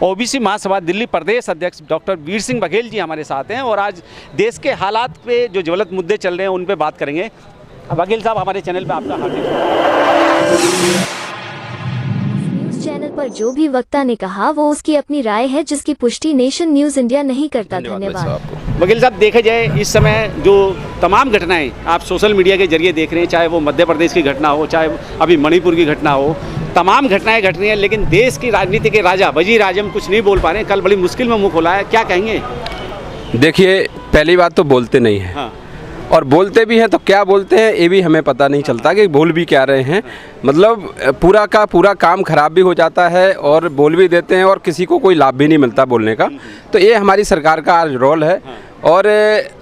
OBC महासभा दिल्ली प्रदेश अध्यक्ष doctor Veer Singh Baghel ji हमारे साथ हैं और आज देश के हालात पे जो ज्वलंत मुद्दे चल रहे हैं उन पे बात करेंगे। बघेल साहब, हमारे चैनल पे आपका हार्दिक न्यूज चैनल पर जो भी वक्ता ने कहा वो उसकी अपनी राय है, जिसकी पुष्टि नेशन न्यूज इंडिया नहीं करता। धन्यवाद। बघेल साहब, देखा जाए इस समय जो तमाम घटनाएं आप सोशल मीडिया के जरिए देख रहे हैं, चाहे वो मध्य प्रदेश की घटना हो, चाहे अभी मणिपुर की घटना हो, तमाम घटनाएं घट रही हैं, लेकिन देश की राजनीति के राजा वजीर आजम कुछ नहीं बोल पा रहे हैं। कल बड़ी मुश्किल में मुंह खोला है, क्या कहेंगे? देखिए, पहली बात तो बोलते नहीं हैं। हाँ। और बोलते भी हैं तो क्या बोलते हैं ये भी हमें पता नहीं चलता कि बोल भी क्या रहे हैं। मतलब पूरा का पूरा काम खराब भी हो जाता है और बोल भी देते हैं और किसी को कोई लाभ भी नहीं मिलता बोलने का। तो ये हमारी सरकार का आज रोल है और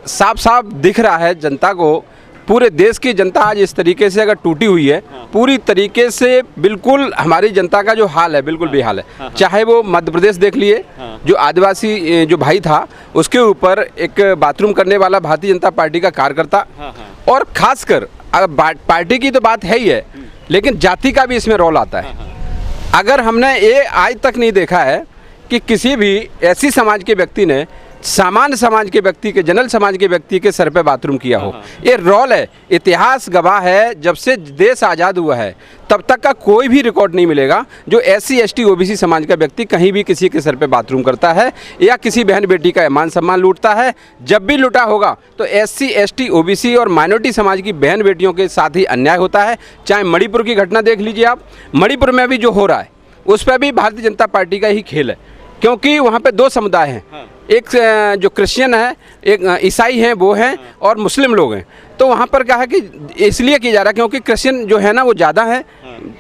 साफ साफ दिख रहा है जनता को। पूरे देश की जनता आज इस तरीके से अगर टूटी हुई है, पूरी तरीके से बिल्कुल हमारी जनता का जो हाल है बिल्कुल बेहाल है। चाहे वो मध्य प्रदेश देख लिए, जो आदिवासी जो भाई था उसके ऊपर एक बाथरूम करने वाला भारतीय जनता पार्टी का कार्यकर्ता, और खासकर पार्टी की तो बात है ही है, लेकिन जाति का भी इसमें रोल आता है। अगर हमने ये आज तक नहीं देखा है कि किसी भी ऐसी समाज के व्यक्ति ने सामान्य समाज के व्यक्ति के, जनरल समाज के व्यक्ति के सर पे बाथरूम किया हो। ये रोल है, इतिहास गवाह है। जब से देश आज़ाद हुआ है तब तक का कोई भी रिकॉर्ड नहीं मिलेगा जो SC ST OBC समाज का व्यक्ति कहीं भी किसी के सर पे बाथरूम करता है या किसी बहन बेटी का मान सम्मान लूटता है। जब भी लूटा होगा तो SC ST OBC और माइनॉरिटी समाज की बहन बेटियों के साथ ही अन्याय होता है। चाहे मणिपुर की घटना देख लीजिए आप, मणिपुर में भी जो हो रहा है उस पर भी भारतीय जनता पार्टी का ही खेल है, क्योंकि वहाँ पे दो समुदाय हैं। एक जो क्रिश्चियन है, एक ईसाई हैं वो हैं, और मुस्लिम लोग हैं। तो वहाँ पर क्या है कि इसलिए किया जा रहा है क्योंकि क्रिश्चियन जो है ना वो ज़्यादा है,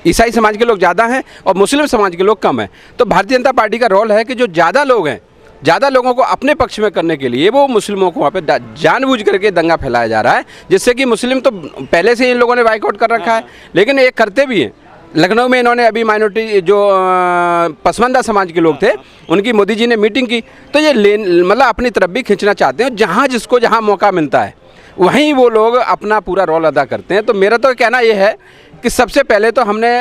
ईसाई समाज के लोग ज़्यादा हैं और मुस्लिम समाज के लोग कम हैं। तो भारतीय जनता पार्टी का रोल है कि जो ज़्यादा लोग हैं, ज़्यादा लोगों को अपने पक्ष में करने के लिए वो मुस्लिमों को वहाँ पे जानबूझ करके दंगा फैलाया जा रहा है, जिससे कि मुस्लिम तो पहले से इन लोगों ने बाइकआउट कर रखा है, लेकिन ये करते भी हैं। लखनऊ में इन्होंने अभी माइनॉरिटी जो पसमानदा समाज के लोग थे उनकी मोदी जी ने मीटिंग की। तो ये मतलब अपनी तरफ भी खींचना चाहते हैं, जहाँ जिसको जहाँ मौका मिलता है वहीं वो लोग अपना पूरा रोल अदा करते हैं। तो मेरा तो कहना ये है कि सबसे पहले तो हमने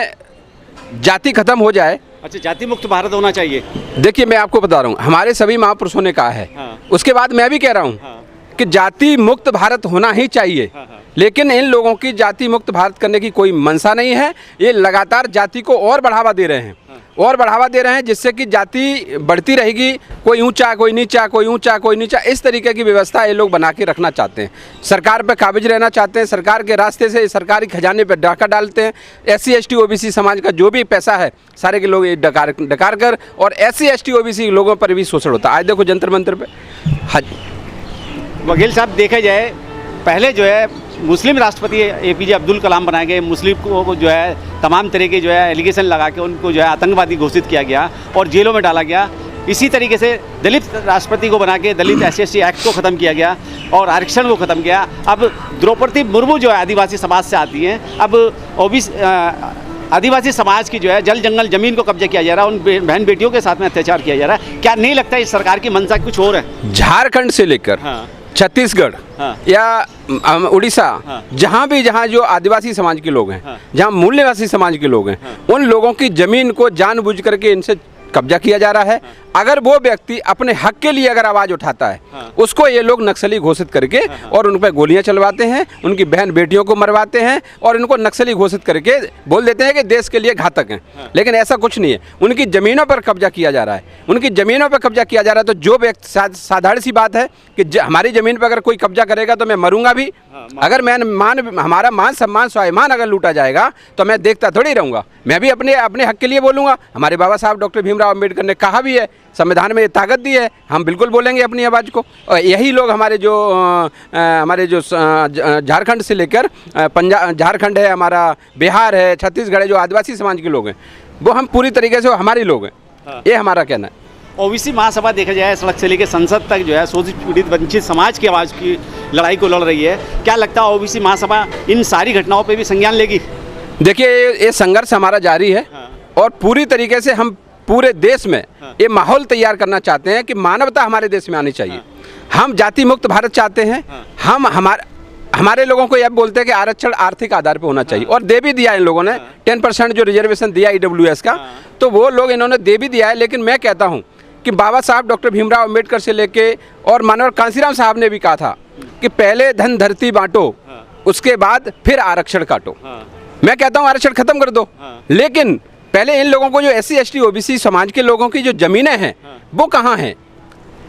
जाति खत्म हो जाए। अच्छा, जाति मुक्त भारत होना चाहिए। देखिए, मैं आपको बता रहा हूँ, हमारे सभी महापुरुषों ने कहा है। उसके बाद मैं भी कह रहा हूँ कि जाति मुक्त भारत होना ही चाहिए, लेकिन इन लोगों की जाति मुक्त भारत करने की कोई मंशा नहीं है। ये लगातार जाति को और बढ़ावा दे रहे हैं, और बढ़ावा दे रहे हैं, जिससे कि जाति बढ़ती रहेगी। कोई ऊंचा, कोई नीचा, कोई ऊंचा, कोई नीचा, इस तरीके की व्यवस्था ये लोग बना के रखना चाहते हैं। सरकार पे काबिज रहना चाहते हैं, सरकार के रास्ते से सरकारी खजाने पे डाका डालते हैं। SC ST OBC समाज का जो भी पैसा है सारे के लोग डकार कर, और SC ST OBC लोगों पर भी शोषण होता है। आज देखो जंतर मंतर पे। हाँ, बघेल साहब, देखा जाए पहले जो है मुस्लिम राष्ट्रपति APJ अब्दुल कलाम बनाए गए, मुस्लिम को जो है तमाम तरह के जो है एलिगेशन लगा के उनको जो है आतंकवादी घोषित किया गया और जेलों में डाला गया। इसी तरीके से दलित राष्ट्रपति को बना के दलित SC ST एक्ट को ख़त्म किया गया और आरक्षण को ख़त्म किया। अब द्रौपदी मुर्मू जो है आदिवासी समाज से आती हैं, अब आदिवासी समाज की जो है जल जंगल ज़मीन को कब्जा किया जा रहा है, उन बहन बेटियों के साथ में अत्याचार किया जा रहा है। क्या नहीं लगता इस सरकार की मंशा कुछ और है? झारखंड से लेकर छत्तीसगढ़ या उड़ीसा, जहाँ जो आदिवासी समाज के लोग हैं, जहाँ मूल निवासी समाज के लोग हैं, उन लोगों की ज़मीन को जानबूझ करके इनसे कब्जा किया जा रहा है। अगर वो व्यक्ति अपने हक के लिए अगर आवाज़ उठाता है, उसको ये लोग नक्सली घोषित करके और उन पर गोलियां चलवाते हैं, उनकी बहन बेटियों को मरवाते हैं और इनको नक्सली घोषित करके बोल देते हैं कि देश के लिए घातक हैं। लेकिन ऐसा कुछ नहीं है, उनकी ज़मीनों पर कब्जा किया जा रहा है, उनकी ज़मीनों पर कब्जा किया जा रहा है। तो जो व्यक्ति, साधारण सी बात है कि हमारी ज़मीन पर अगर कोई कब्जा करेगा तो मैं मरूंगा भी। अगर हमारा मान सम्मान स्वाभिमान अगर लूटा जाएगा तो मैं देखता थोड़ी रहूँगा, मैं भी अपने हक के लिए बोलूँगा। हमारे बाबा साहब डॉक्टर भीमराव अम्बेडकर ने कहा भी है, संविधान में ताकत दी है, हम बिल्कुल बोलेंगे अपनी आवाज़ को। और यही लोग हमारे जो झारखंड से लेकर पंजाब, झारखंड है हमारा, बिहार है, छत्तीसगढ़ है, जो आदिवासी समाज के लोग हैं वो हम पूरी तरीके से हमारे लोग हैं। ये हमारा कहना है। OBC महासभा देखा जाए सड़क से लेकर संसद तक जो है शोषित पीड़ित वंचित समाज की आवाज़ की लड़ाई को लड़ रही है। क्या लगता है OBC महासभा इन सारी घटनाओं पे भी संज्ञान लेगी? देखिए, ये संघर्ष हमारा जारी है और पूरी तरीके से हम पूरे देश में ये माहौल तैयार करना चाहते हैं कि मानवता हमारे देश में आनी चाहिए। हम जाति मुक्त भारत चाहते हैं। हम हमारे लोगों को यह बोलते हैं कि आरक्षण आर्थिक आधार पे होना चाहिए, और दे भी दिया इन लोगों ने 10% जो रिजर्वेशन दिया ईडब्ल्यूएस का, तो वो लोग इन्होंने दे भी दिया है। लेकिन मैं कहता हूँ कि बाबा साहब डॉक्टर भीमराव अम्बेडकर से लेके और मानव कांसीराम साहब ने भी कहा था कि पहले धन धरती बांटो, उसके बाद फिर आरक्षण काटो। मैं कहता हूँ आरक्षण खत्म कर दो, लेकिन पहले इन लोगों को जो SC ST OBC समाज के लोगों की जो ज़मीनें हैं वो कहाँ हैं?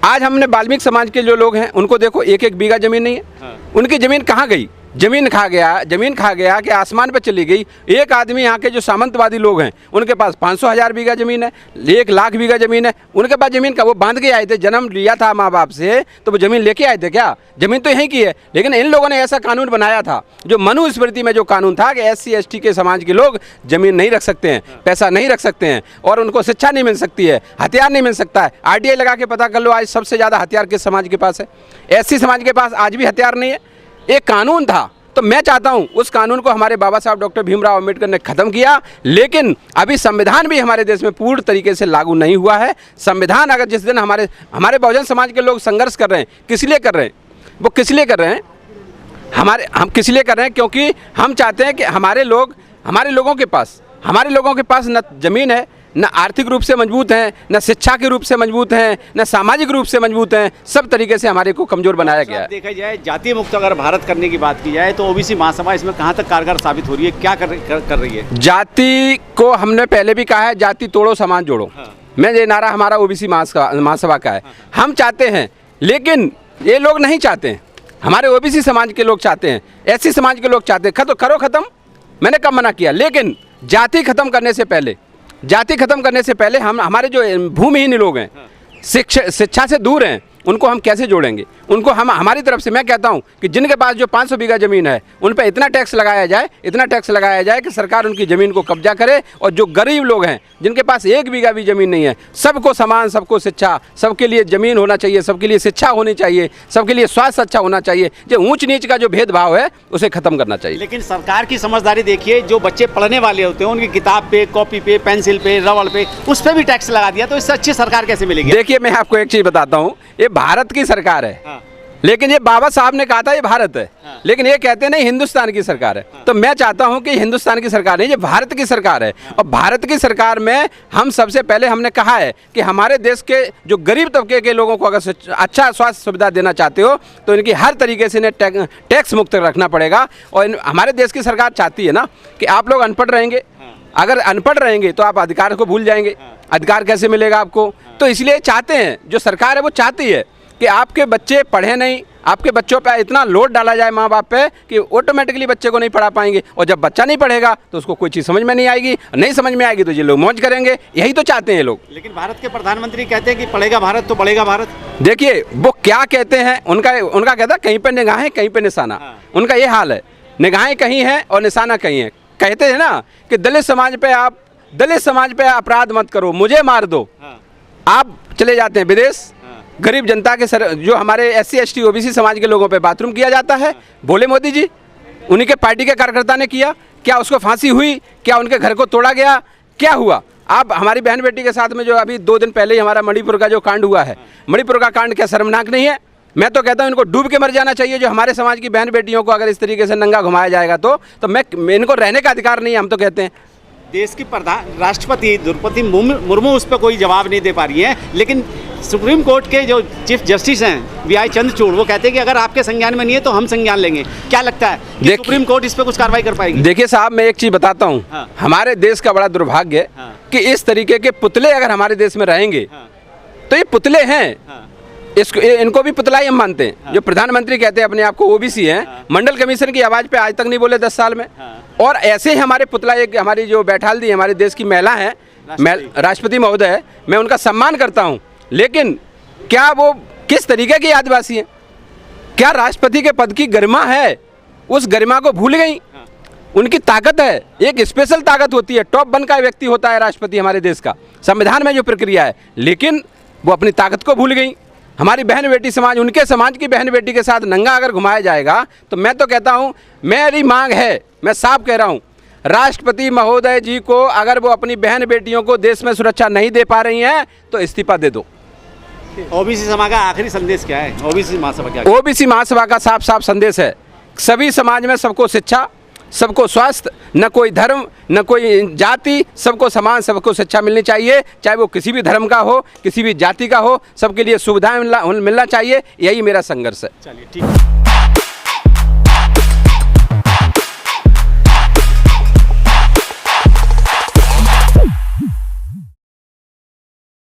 आज हमने वाल्मीकि समाज के जो लोग हैं उनको देखो, एक एक बीघा ज़मीन नहीं है। उनकी ज़मीन कहाँ गई? ज़मीन खा गया कि आसमान पर चली गई। एक आदमी यहाँ के जो सामंतवादी लोग हैं उनके पास 500,000 बीघा ज़मीन है, 1 लाख बीघा ज़मीन है। उनके पास ज़मीन का वो बांध के आए थे, जन्म लिया था माँ बाप से, तो वो ज़मीन लेके आए थे क्या? ज़मीन तो यहीं की है। लेकिन इन लोगों ने ऐसा कानून बनाया था, जो मनुस्मृति में जो कानून था कि SC ST के समाज के लोग ज़मीन नहीं रख सकते हैं, पैसा नहीं रख सकते हैं, और उनको शिक्षा नहीं मिल सकती है, हथियार नहीं मिल सकता है। RTI लगा के पता कर लो, आज सबसे ज़्यादा हथियार किस समाज के पास है? SC समाज के पास आज भी हथियार नहीं है। एक कानून था, तो मैं चाहता हूं उस कानून को हमारे बाबा साहब डॉक्टर भीमराव अम्बेडकर ने खत्म किया, लेकिन अभी संविधान भी हमारे देश में पूर्ण तरीके से लागू नहीं हुआ है। संविधान अगर जिस दिन हमारे बहुजन समाज के लोग संघर्ष कर रहे हैं, किस लिए कर रहे हैं? वो किस लिए कर रहे हैं? हम किस लिए कर रहे हैं? क्योंकि हम चाहते हैं कि हमारे लोगों के पास न ज़मीन है, न आर्थिक रूप से मजबूत हैं, न शिक्षा के रूप से मजबूत हैं, न सामाजिक रूप से मजबूत हैं। सब तरीके से हमारे को कमज़ोर बनाया गया है। देखा जाए जातीय मुक्त अगर भारत करने की बात की जाए तो OBC महासभा इसमें कहाँ तक कारगर साबित हो रही है? क्या कर रही है? जाति को हमने पहले भी कहा है, जाति तोड़ो समाज जोड़ो। मैं ये नारा हमारा OBC महासभा का है। हम चाहते हैं, लेकिन ये लोग नहीं चाहते हैं। हमारे OBC समाज के लोग चाहते हैं, SC समाज के लोग चाहते हैं करो ख़त्म। मैंने कब मना किया? लेकिन जाति ख़त्म करने से पहले हमारे जो भूमिहीन लोग हैं, शिक्षा से दूर हैं, उनको हम कैसे जोड़ेंगे? उनको हमारी तरफ से मैं कहता हूं कि जिनके पास जो 500 बीघा ज़मीन है उन पर इतना टैक्स लगाया जाए कि सरकार उनकी ज़मीन को कब्जा करे, और जो गरीब लोग हैं जिनके पास 1 बीघा भी ज़मीन नहीं है, सबको समान, सबको शिक्षा, सबके लिए ज़मीन होना चाहिए, सबके लिए शिक्षा होनी चाहिए, सबके लिए स्वास्थ्य अच्छा होना चाहिए। जो ऊंच नीच का जो भेदभाव है उसे ख़त्म करना चाहिए। लेकिन सरकार की समझदारी देखिए, जो बच्चे पढ़ने वाले होते हैं उनकी किताब पे, कॉपी पे, पेंसिल पे, रबड़ पे, उस पर भी टैक्स लगा दिया, तो इससे अच्छी सरकार कैसे मिलेगी? देखिए, मैं आपको एक चीज़ बताता हूँ, ये भारत की सरकार है, लेकिन ये बाबा साहब ने कहा था ये भारत है, लेकिन ये कहते नहीं हिंदुस्तान की सरकार है। तो मैं चाहता हूं कि हिंदुस्तान की सरकार नहीं, ये भारत की सरकार है। और भारत की सरकार में हम सबसे पहले हमने कहा है कि हमारे देश के जो गरीब तबके के लोगों को अगर अच्छा स्वास्थ्य सुविधा देना चाहते हो तो इनकी हर तरीके से इन्हें टैक्स मुक्त रखना पड़ेगा। और हमारे देश की सरकार चाहती है ना कि आप लोग अनपढ़ रहेंगे, अगर अनपढ़ रहेंगे तो आप अधिकार को भूल जाएंगे। अधिकार कैसे मिलेगा आपको? तो इसलिए चाहते हैं, जो सरकार है वो चाहती है कि आपके बच्चे पढ़े नहीं, आपके बच्चों पे इतना लोड डाला जाए माँ बाप पे कि ऑटोमेटिकली बच्चे को नहीं पढ़ा पाएंगे, और जब बच्चा नहीं पढ़ेगा तो उसको कोई चीज़ समझ में नहीं आएगी, नहीं समझ में आएगी तो ये लोग मौज करेंगे। यही तो चाहते हैं ये लोग। लेकिन भारत के प्रधानमंत्री कहते हैं कि पढ़ेगा भारत तो बढ़ेगा भारत। देखिए वो क्या कहते हैं, उनका कहता है कहीं पे निगाहें कहीं पे निशाना। उनका ये हाल है, निगाहें कहीं हैं और निशाना कहीं है। कहते हैं ना कि दलित समाज पे अपराध मत करो, मुझे मार दो। आप चले जाते हैं विदेश, गरीब जनता के जो हमारे SC ST OBC समाज के लोगों पे बाथरूम किया जाता है, बोले मोदी जी, उन्हीं के पार्टी के कार्यकर्ता ने किया क्या? उसको फांसी हुई क्या? उनके घर को तोड़ा गया क्या? हुआ? आप हमारी बहन बेटी के साथ में जो अभी 2 दिन पहले ही हमारा मणिपुर का जो कांड हुआ है, मणिपुर का कांड क्या शर्मनाक नहीं है? मैं तो कहता हूँ इनको डूब के मर जाना चाहिए। जो हमारे समाज की बहन बेटियों को अगर इस तरीके से नंगा घुमाया जाएगा तो मैं इनको रहने का अधिकार नहीं है, हम तो कहते हैं। देश की राष्ट्रपति द्रौपदी मुर्मू उस पर कोई जवाब नहीं दे पा रही है, लेकिन सुप्रीम कोर्ट के जो चीफ जस्टिस हैं VI चंद्रचूड़, वो कहते हैं कि अगर आपके संज्ञान में नहीं है तो हम संज्ञान लेंगे। क्या लगता है कि सुप्रीम कोर्ट इस पर कुछ कार्रवाई कर पाएगी? देखिए साहब, मैं एक चीज़ बताता हूँ, हमारे देश का बड़ा दुर्भाग्य है कि इस तरीके के पुतले अगर हमारे देश में रहेंगे तो ये पुतले हैं, इनको भी पुतला ही हम मानते हैं। जो प्रधानमंत्री कहते हैं अपने आप को OBC हैं, मंडल कमीशन की आवाज़ पे आज तक नहीं बोले 10 साल में। और ऐसे ही हमारे पुतला, एक हमारी जो बैठाल दी हमारे देश की महिला है, राष्ट्रपति महोदय, मैं उनका सम्मान करता हूँ, लेकिन क्या वो किस तरीके की आदिवासी हैं? क्या राष्ट्रपति के पद की गरिमा है? उस गरिमा को भूल गई। उनकी ताकत है, एक स्पेशल ताकत होती है, टॉप 1 का व्यक्ति होता है राष्ट्रपति हमारे देश का, संविधान में जो प्रक्रिया है, लेकिन वो अपनी ताकत को भूल गई। हमारी बहन बेटी समाज, उनके समाज की बहन बेटी के साथ नंगा अगर घुमाया जाएगा तो मैं तो कहता हूँ, मेरी मांग है, मैं साफ कह रहा हूँ, राष्ट्रपति महोदय जी को अगर वो अपनी बहन बेटियों को देश में सुरक्षा नहीं दे पा रही हैं तो इस्तीफा दे दो। OBC सभा का आखिरी संदेश क्या है? OBC महासभा क्या? OBC महासभा का साफ साफ संदेश है सभी समाज में सबको शिक्षा, सबको स्वास्थ्य, न कोई धर्म न कोई जाति, सबको समान, सबको शिक्षा मिलनी चाहिए, चाहे वो किसी भी धर्म का हो, किसी भी जाति का हो, सबके लिए सुविधाएं मिलना चाहिए। यही मेरा संघर्ष है। चलिए ठीक है।